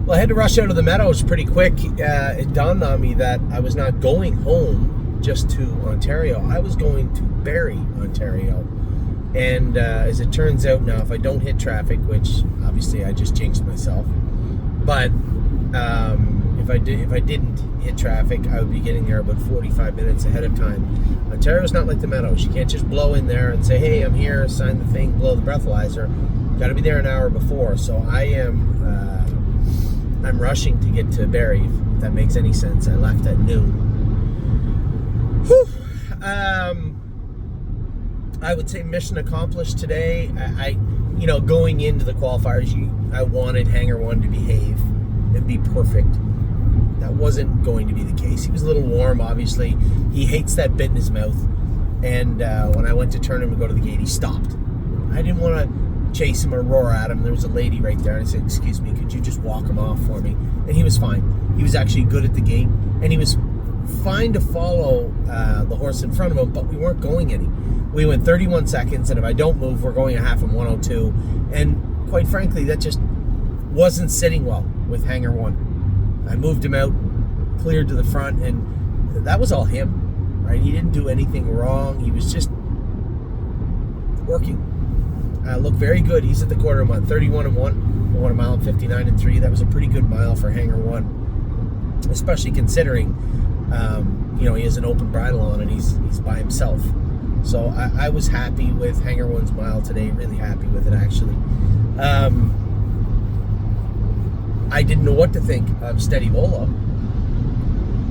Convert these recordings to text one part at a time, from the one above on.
Well, I had to rush out of the Meadows pretty quick. It dawned on me that I was not going home just to Ontario. I was going to Barrie, Ontario. And as it turns out now, if I don't hit traffic, which obviously I just jinxed myself, but if I didn't hit traffic, I would be getting there about 45 minutes ahead of time. Ontario's not like the Meadows. You can't just blow in there and say, hey, I'm here, sign the thing, blow the breathalyzer. Got to be there an hour before. So I'm rushing to get to Barrie, if that makes any sense. I left at noon. Whew. I would say mission accomplished today. Going into the qualifiers, I wanted Hangar 1 to behave and be perfect. That wasn't going to be the case. He was a little warm, obviously. He hates that bit in his mouth. And when I went to turn him and go to the gate, he stopped. I didn't want to chase him or roar at him. There was a lady right there, and I said, excuse me, could you just walk him off for me? And he was fine. He was actually good at the gate, and he was fine to follow the horse in front of him, but we weren't going any. We went 31 seconds, and if I don't move, we're going a half in 102. And quite frankly, that just wasn't sitting well with Hangar 1. I moved him out, cleared to the front, and that was all him, right? He didn't do anything wrong. He was just working. Looked very good. He's at the quarter mile, 31-1. Won a mile in 59-3. That was a pretty good mile for Hangar 1, especially considering, he has an open bridle on and he's by himself. So I was happy with Hangar 1's mile today. Really happy with it, actually. I didn't know what to think of Steady Bolo.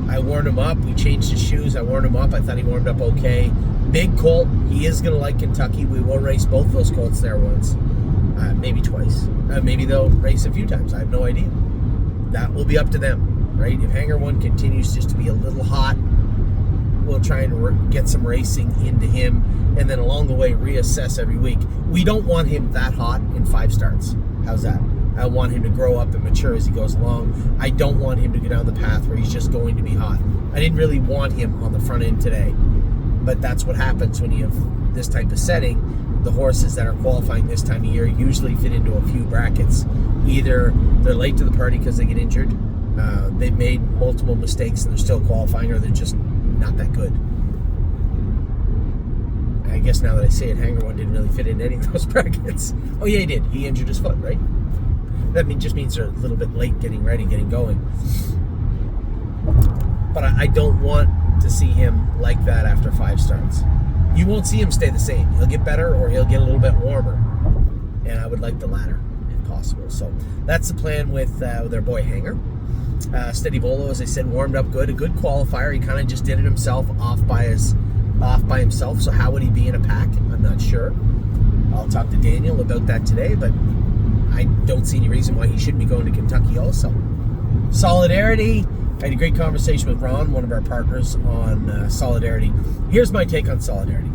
I warmed him up. We changed his shoes. I warmed him up. I thought he warmed up okay. Big colt. He is going to like Kentucky. We will race both those colts there once. Maybe twice. Maybe they'll race a few times. I have no idea. That will be up to them, right? If Hangar 1 continues just to be a little hot, we'll try and get some racing into him, and then along the way reassess every week. We don't want him that hot in 5 starts. How's that? I want him to grow up and mature as he goes along. I don't want him to go down the path where he's just going to be hot. I didn't really want him on the front end today, but that's what happens when you have this type of setting. The horses that are qualifying this time of year usually fit into a few brackets. Either they're late to the party because they get injured, they've made multiple mistakes and they're still qualifying, or they're just not that good. I guess now that I say it, Hangar 1 didn't really fit into any of those brackets. Oh yeah, he did. He injured his foot, right? That just means they're a little bit late getting ready, getting going. But I don't want to see him like that after 5 starts. You won't see him stay the same. He'll get better or he'll get a little bit warmer. And I would like the latter, if possible. So that's the plan with our boy Hangar. Steady Bolo, as I said, warmed up good. A good qualifier. He kind of just did it himself, off by himself. So how would he be in a pack? I'm not sure. I'll talk to Daniel about that today, but I don't see any reason why he shouldn't be going to Kentucky also. Solidarity. I had a great conversation with Ron, one of our partners, on Solidarity. Here's my take on Solidarity.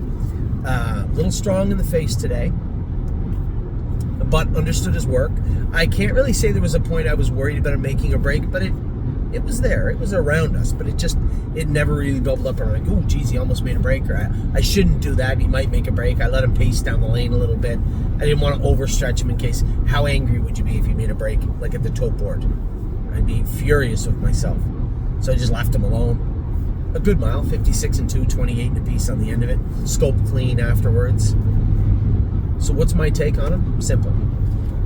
A little strong in the face today, but understood his work. I can't really say there was a point I was worried about him making a break, but it was there. It was around us, but it never really bubbled up. And I'm like, oh, geez, he almost made a break. Or I shouldn't do that. He might make a break. I let him pace down the lane a little bit. I didn't want to overstretch him in case. How angry would you be if he made a break, like at the tote board? I'd be furious with myself. So I just left him alone. A good mile, 56-2, 28 apiece on the end of it. Scope clean afterwards. So what's my take on him? Simple.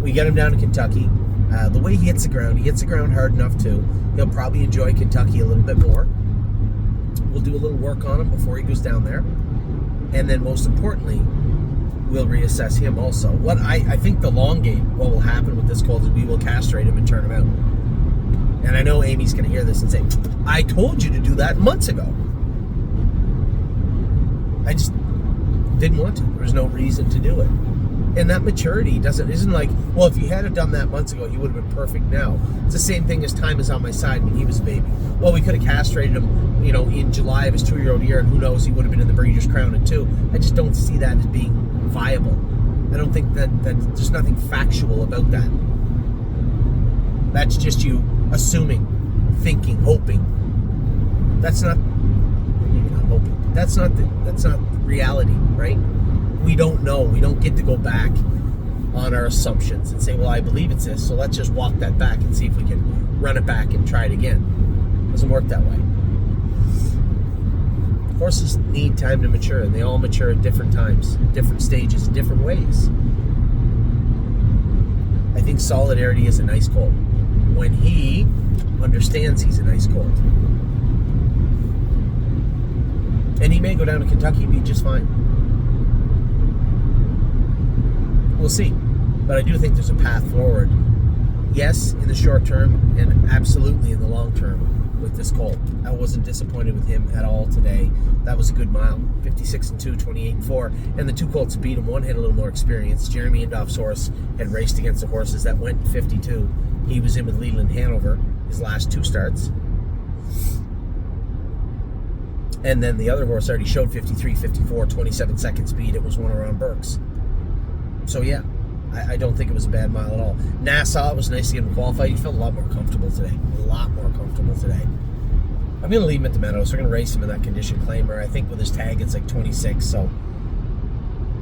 We get him down to Kentucky. The way he hits the ground hard enough too. He'll probably enjoy Kentucky a little bit more. We'll do a little work on him before he goes down there. And then most importantly, we'll reassess him also. What I think the long game, what will happen with this colt is we will castrate him and turn him out. And I know Amy's going to hear this and say, I told you to do that months ago. I just didn't want to. There was no reason to do it. And that maturity isn't like, well, if you had done that months ago, he would have been perfect now. It's the same thing as time is on my side when he was a baby. Well, we could have castrated him, in July of his 2-year-old year, and who knows, he would have been in the Breeders' Crown at 2. I just don't see that as being viable. I don't think that there's nothing factual about that. That's just you assuming, thinking, hoping. That's not hoping. That's not reality, right? We don't know. We don't get to go back on our assumptions and say, well, I believe it's this, so let's just walk that back and see if we can run it back and try it again. It doesn't work that way. Horses need time to mature, and they all mature at different times, different stages, in different ways. I think Solidarity is a nice colt when he understands he's a nice colt. And he may go down to Kentucky and be just fine. We'll see. But I do think there's a path forward. Yes, in the short term, and absolutely in the long term with this colt. I wasn't disappointed with him at all today. That was a good mile. 56-2, 28-4. And the two colts beat him. One had a little more experience. Jeremy Indoff's horse had raced against the horses that went 52. He was in with Leland Hanover his last two starts. And then the other horse already showed 53, 54, 27 second speed. It was one around Burke's. So yeah, I don't think it was a bad mile at all. Nassau, it was nice to get him qualified. He felt a lot more comfortable today. A lot more comfortable today. I'm going to leave him at the Meadows. We're going to race him in that condition claimer. I think with his tag, it's like 26. So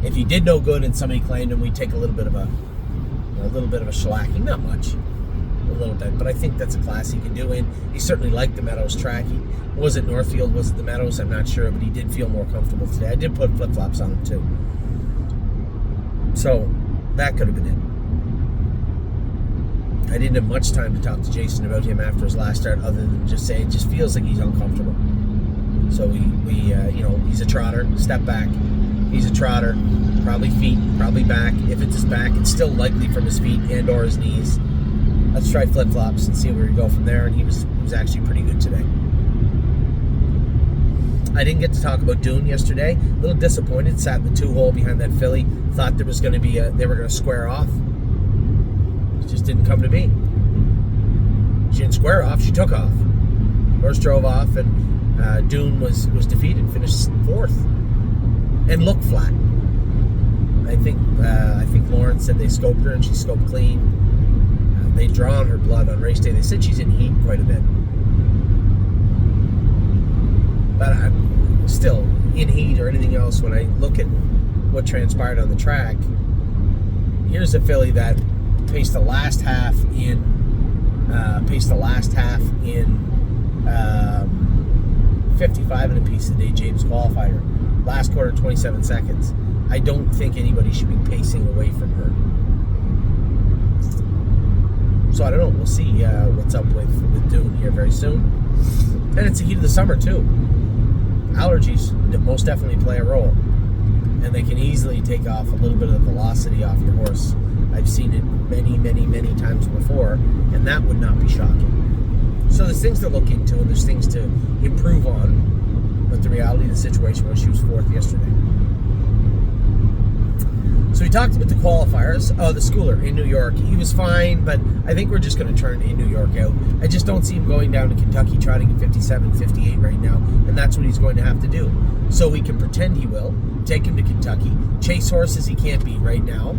if he did no good and somebody claimed him, we'd take a little bit of a shellacking. Not much. A little bit. But I think that's a class he can do in. He certainly liked the Meadows track. Was it Northfield? Was it the Meadows? I'm not sure. But he did feel more comfortable today. I did put flip-flops on him too. So that could have been it. I didn't have much time to talk to Jason about him after his last start, other than just say it just feels like he's uncomfortable. So we he's a trotter. Step back. He's a trotter. Probably feet. Probably back. If it's his back, it's still likely from his feet and/or his knees. Let's try flip flops and see where we go from there. And he was actually pretty good today. I didn't get to talk about Dune yesterday. A little disappointed. Sat in the 2-hole behind that filly. Thought there was going to be they were going to square off. It just didn't come to be. She didn't square off. She took off. Horse drove off, and Dune was defeated. Finished 4th and looked flat. I think Lauren said they scoped her and she scoped clean. They'd drawn her blood on race day. They said she's in heat quite a bit. But I'm still in heat or anything else. When I look at what transpired on the track, here's a filly that paced the last half in 55 and a piece the day James qualified her. Last quarter, 27 seconds. I don't think anybody should be pacing away from her. So I don't know. We'll see what's up with Dune here very soon. And it's the heat of the summer too. Allergies most definitely play a role, and they can easily take off a little bit of velocity off your horse. I've seen it many, many, many times before, and that would not be shocking. So there's things to look into, and there's things to improve on, but the reality of the situation was she was 4th yesterday. So we talked about the qualifiers. Oh, the schooler in New York. He was fine, but I think we're just going to turn in New York out. I just don't see him going down to Kentucky trotting at 57, 58 right now, and that's what he's going to have to do. So we can pretend he will. Take him to Kentucky. Chase horses he can't beat right now.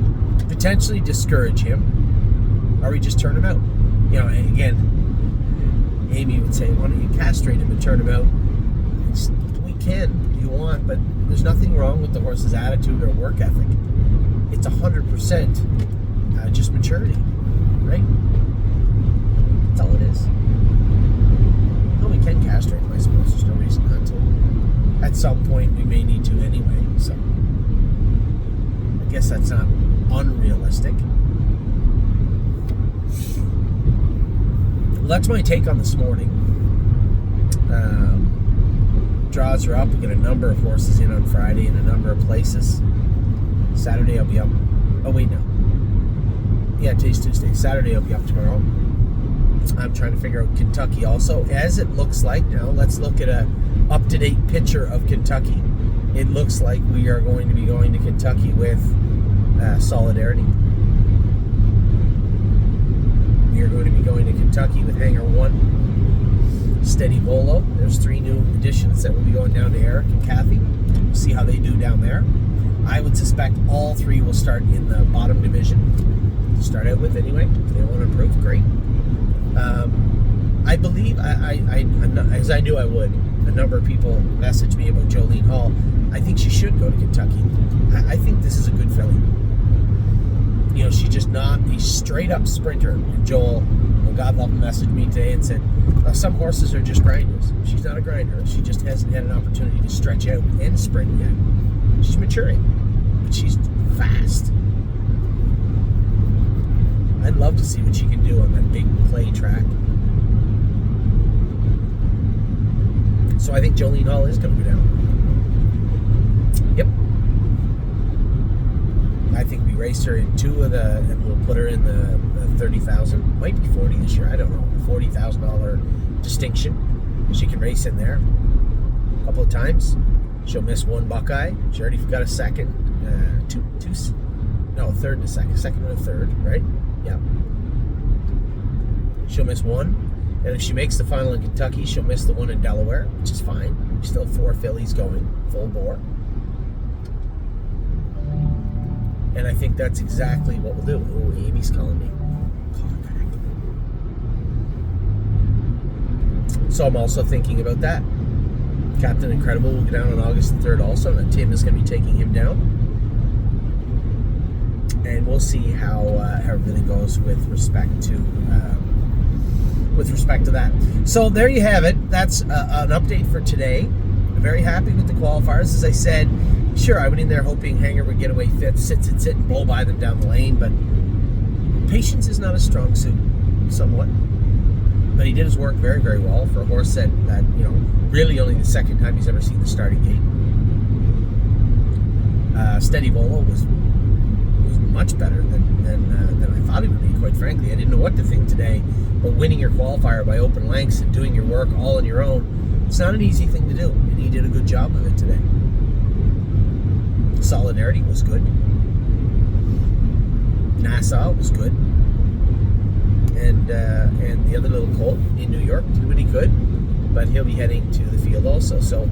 Potentially discourage him. Or we just turn him out. You know, and again, Amy would say, why don't you castrate him and turn him out? We can if you want, but there's nothing wrong with the horse's attitude or work ethic. It's 100% just maturity, right? That's all it is. Well, we can castrate him, I suppose. There's no reason not to. At some point, we may need to anyway, so I guess that's not unrealistic. Well, that's my take on this morning. Draws are up. We get a number of horses in on Friday in a number of places. Saturday I'll be up. Oh wait, no. Yeah, today's Tuesday. Saturday I'll be up tomorrow. I'm trying to figure out Kentucky also. As it looks like now, let's look at a up-to-date picture of Kentucky. It looks like we are going to be going to Kentucky with Solidarity. We are going to be going to Kentucky with Hangar 1, Steady Bolo. There's 3 new additions that will be going down to Eric and Kathy. We'll see how they do down there. I would suspect all 3 will start in the bottom division to start out with anyway. If they want to improve, great. I believe, I'm not, as I knew I would, a number of people messaged me about Jolene Hall. I think she should go to Kentucky. I think this is a good filly. she's just not a straight up sprinter. And Joel, God love him, messaged me today and said, some horses are just grinders. She's not a grinder. She just hasn't had an opportunity to stretch out and sprint yet. She's maturing, but she's fast. I'd love to see what she can do on that big clay track. So I think Jolene Hall is going to go down. Yep. I think we race her in two of the, and we'll put her in the 30,000, might be 40 this year, I don't know, $40,000 distinction. She can race in there a couple of times. She'll miss one Buckeye. She already got a second, third and a second and a third, right? Yeah. She'll miss one. And if she makes the final in Kentucky, she'll miss the one in Delaware, which is fine. We still have 4 fillies going, full bore. And I think that's exactly what we'll do. Oh, Amy's calling me. Call her back. So I'm also thinking about that. Captain Incredible will go down on August the 3rd also, and Tim is going to be taking him down. And we'll see how everything goes with respect to that. So there you have it. That's an update for today. I'm very happy with the qualifiers. As I said, sure, I went in there hoping Hangar would get away fifth, sit, and blow by them down the lane, but patience is not a strong suit, somewhat. But he did his work very, very well for a horse that really only the second time he's ever seen the starting gate. Steady Bolo was much better than I thought he would be, quite frankly. I didn't know what to think today, but winning your qualifier by open lengths and doing your work all on your own, it's not an easy thing to do, and he did a good job of it today. Solidarity was good. Nassau was good. And the other little colt in New York did what he could, but he'll be heading to the field also. So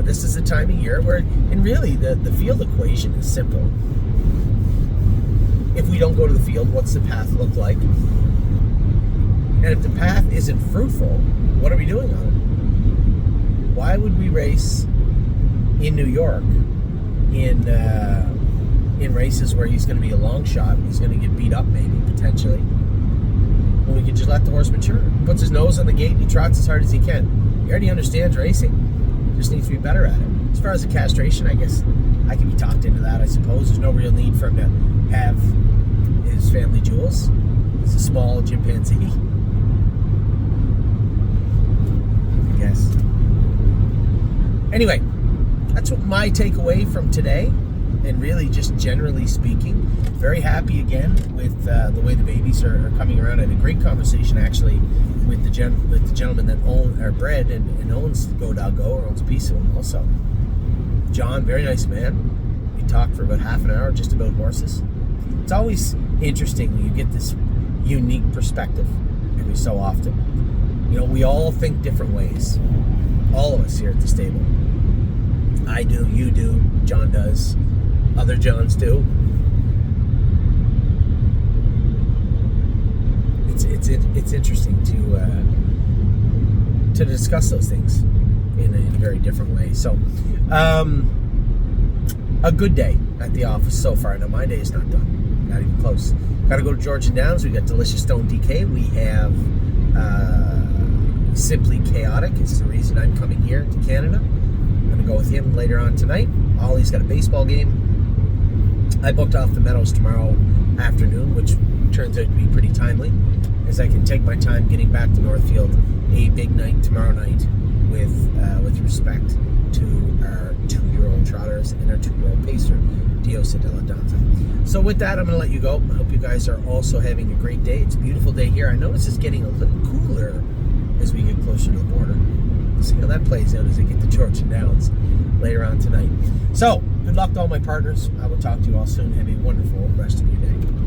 this is the time of year where, and really the field equation is simple. If we don't go to the field, what's the path look like? And if the path isn't fruitful, what are we doing on it? Why would we race in New York in races where he's going to be a long shot, he's going to get beat up maybe, potentially, when we could just let the horse mature? He puts his nose on the gate and he trots as hard as he can. He already understands racing, just needs to be better at it. As far as the castration, I guess I can be talked into that, I suppose. There's no real need for him to have his family jewels. He's a small chimpanzee, I guess. Anyway, that's what my takeaway from today, and really just generally speaking, very happy again with the way the babies are coming around. I had a great conversation actually with the gentleman that bred and owns Go Dog Go, or owns a piece of them also. John, very nice man. We talked for about half an hour just about horses. It's always interesting when you get this unique perspective every so often. We all think different ways. All of us here at the stable. I do, you do, John does, other Johns do. It's interesting to discuss those things in a very different way. So, a good day at the office so far. Now my day is not done. Not even close. Got to go to Georgian Downs. We got Delicious Stone DK. We have Simply Chaotic. It's the reason I'm coming here to Canada. I'm going to go with him later on tonight. Ollie's got a baseball game. I booked off the Meadows tomorrow afternoon, which turns out to be pretty timely, as I can take my time getting back to Northfield. A big night tomorrow night with respect to our 2-year-old trotters and our 2-year-old pacer, Diosa Della Danza. So with that, I'm going to let you go. I hope you guys are also having a great day. It's a beautiful day here. I notice it's getting a little cooler as we get closer to the border. We'll see how that plays out as I get to Georgian Downs later on tonight. So, good luck to all my partners. I will talk to you all soon. Have a wonderful rest of your day.